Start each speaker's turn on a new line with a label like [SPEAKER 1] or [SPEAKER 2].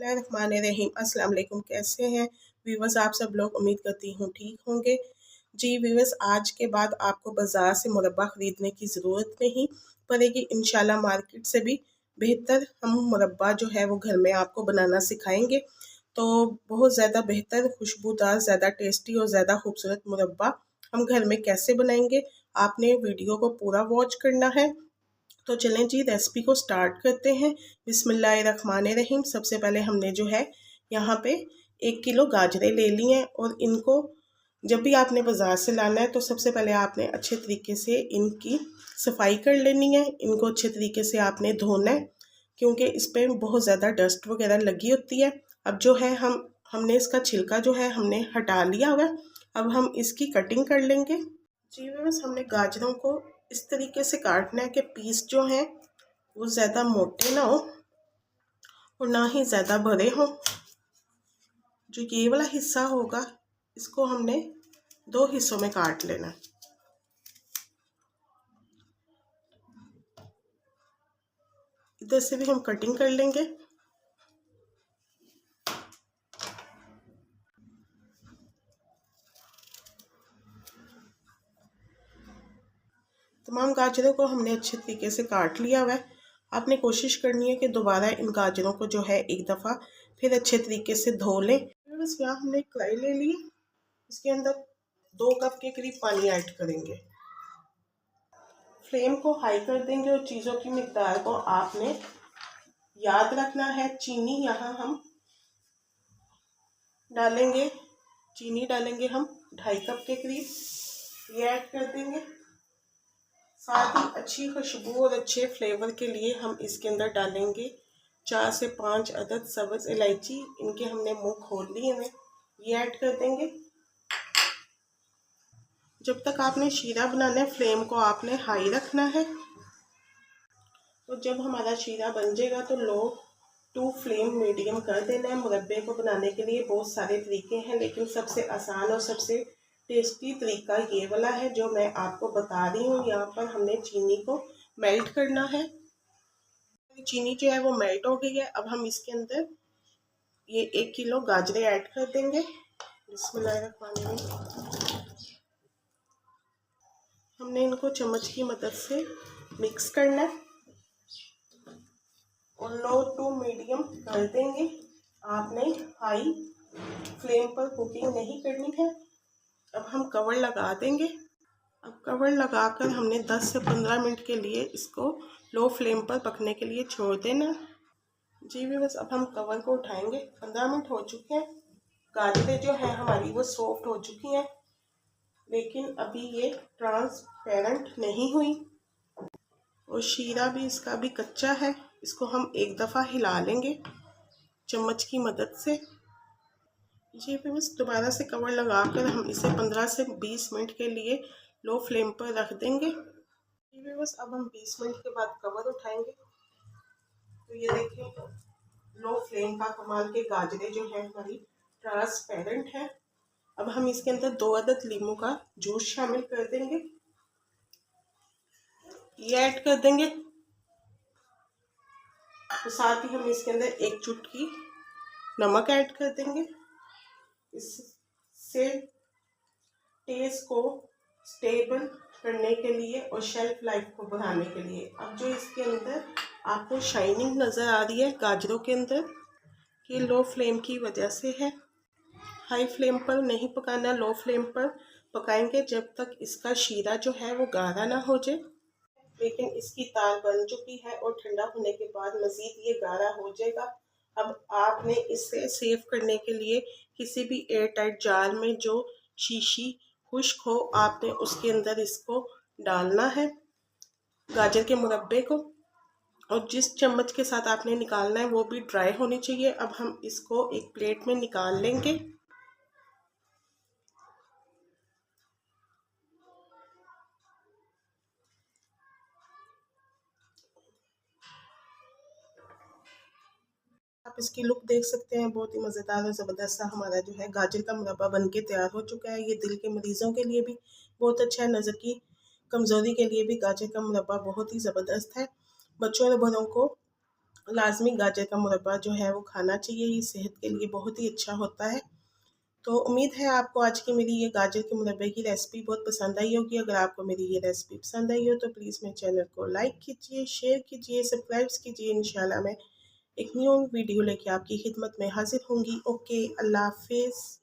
[SPEAKER 1] बिस्मिल्लाहिर्रहमानिर्रहीम। अस्सलाम वालेकुम। कैसे हैं व्यूवर्स आप सब लोग? उम्मीद करती हूँ ठीक होंगे। जी व्यूवर्स, आज के बाद आपको बाज़ार से मुरब्बा ख़रीदने की ज़रूरत नहीं पड़ेगी। इंशाल्लाह मार्केट से भी बेहतर हम मुरब्बा जो है वो घर में आपको बनाना सिखाएंगे। तो बहुत ज़्यादा बेहतर, खुशबूदार, ज़्यादा टेस्टी और ज़्यादा खूबसूरत मुरब्बा हम घर में कैसे बनाएंगे, आपने वीडियो को पूरा वॉच करना है। तो चलें जी, रेसिपी को स्टार्ट करते हैं। बिस्मिल्लाहिर्रहमानिर्रहीम। सबसे पहले हमने जो है यहाँ पे 1 किलो गाजरें ले ली हैं और इनको जब भी आपने बाज़ार से लाना है तो सबसे पहले आपने अच्छे तरीके से इनकी सफाई कर लेनी है। इनको अच्छे तरीके से आपने धोना है क्योंकि इस पर बहुत ज़्यादा डस्ट वगैरह लगी होती है। अब जो है हमने इसका छिलका जो है हमने हटा लिया हुआ है। अब हम इसकी कटिंग कर लेंगे। जी बस हमने गाजरों को इस तरीके से काटना है कि पीस जो हैं वो ज़्यादा मोटे ना हो और ना ही ज़्यादा बड़े हों। जो ये वाला हिस्सा होगा इसको हमने 2 हिस्सों में काट लेना है। इधर से भी हम कटिंग कर लेंगे। तमाम गाजरों को हमने अच्छे तरीके से काट लिया हुआ है। आपने कोशिश करनी है कि दोबारा इन गाजरों को जो है एक दफ़ा फिर अच्छे तरीके से धो लें। बस यहाँ हमने कढ़ाई ले ली, इसके अंदर 2 कप के करीब पानी ऐड करेंगे। फ्लेम को हाई कर देंगे और चीज़ों की मिकदार को आपने याद रखना है। चीनी यहाँ हम डालेंगे, चीनी डालेंगे हम 2.5 कप के करीब, ये ऐड कर देंगे। साथ ही अच्छी खुशबू और अच्छे फ्लेवर के लिए हम इसके अंदर डालेंगे 4 से 5 अदद सब्ज़ इलायची। इनके हमने मुंह खोल लिए हैं, ये ऐड कर देंगे। जब तक आपने शीरा बनाना है फ्लेम को आपने हाई रखना है। तो जब हमारा शीरा बन जाएगा तो लो टू फ्लेम मीडियम कर देना है। मुरब्बे को बनाने के लिए बहुत सारे तरीके हैं लेकिन सबसे आसान और सबसे टेस्टी तरीका ये वाला है जो मैं आपको बता रही हूँ। यहाँ पर हमने चीनी को मेल्ट करना है। चीनी जो है वो मेल्ट हो गई है। अब हम इसके अंदर ये 1 किलो गाजरें ऐड कर देंगे। बिस्मिल्लाहिर्रहमानिर्रहीम। हमने इनको चम्मच की मदद से मिक्स करना है और लो टू मीडियम कर देंगे। आपने हाई फ्लेम पर कुकिंग नहीं करनी है। अब हम कवर लगा देंगे। अब कवर लगाकर हमने 10 से 15 मिनट के लिए इसको लो फ्लेम पर पकने के लिए छोड़ देना। जी भी बस अब हम कवर को उठाएंगे। 15 मिनट हो चुके हैं। गाजरें जो है हमारी वो सॉफ्ट हो चुकी हैं लेकिन अभी ये ट्रांसपेरेंट नहीं हुई और शीरा भी इसका भी कच्चा है। इसको हम एक दफ़ा हिला लेंगे चम्मच की मदद से। जी फिर बस दोबारा से कवर लगाकर हम इसे 15 से 20 मिनट के लिए लो फ्लेम पर रख देंगे। जी फिर बस अब हम 20 मिनट के बाद कवर उठाएंगे तो ये देखें लो फ्लेम का कमाल के गाजरें जो है हमारी ट्रांसपेरेंट है। अब हम इसके अंदर 2 अदद लीमू का जूस शामिल कर देंगे, ये ऐड कर देंगे। तो साथ ही हम इसके अंदर 1 चुटकी नमक ऐड कर देंगे। इससे टेस्ट को स्टेबल करने के लिए और शेल्फ लाइफ को बढ़ाने के लिए। अब जो इसके अंदर आपको शाइनिंग नज़र आ रही है गाजरों के अंदर, ये लो फ्लेम की वजह से है। हाई फ्लेम पर नहीं पकाना, लो फ्लेम पर पकाएंगे जब तक इसका शीरा जो है वो गाढ़ा ना हो जाए। लेकिन इसकी तार बन चुकी है और ठंडा होने के बाद मज़ीद ये गाढ़ा हो जाएगा। अब आपने इसे सेव करने के लिए किसी भी एयर टाइट जार में जो शीशी खुश्क हो आपने उसके अंदर इसको डालना है गाजर के मुरब्बे को, और जिस चम्मच के साथ आपने निकालना है वो भी ड्राई होनी चाहिए। अब हम इसको एक प्लेट में निकाल लेंगे। आप इसकी लुक देख सकते हैं, बहुत ही मज़ेदार और ज़बरदस्त सा हमारा जो है गाजर का मुरब्बा बनके तैयार हो चुका है। ये दिल के मरीज़ों के लिए भी बहुत अच्छा है, नज़र की कमज़ोरी के लिए भी गाजर का मुरब्बा बहुत ही ज़बरदस्त है। बच्चों और बड़ों को लाज़मी गाजर का मुरब्बा जो है वो खाना चाहिए, ये सेहत के लिए बहुत ही अच्छा होता है। तो उम्मीद है आपको आज की मेरी ये गाजर के मुरब्बे की रेसिपी बहुत पसंद आई होगी। अगर आपको मेरी ये रेसिपी पसंद आई हो तो प्लीज़ मेरे चैनल को लाइक कीजिए, शेयर कीजिए, सब्सक्राइब कीजिए। इंशाल्लाह मैं एक न्यू वीडियो लेके आपकी खिदमत में हाज़िर होंगी। ओके, अल्लाह हाफ़िज़।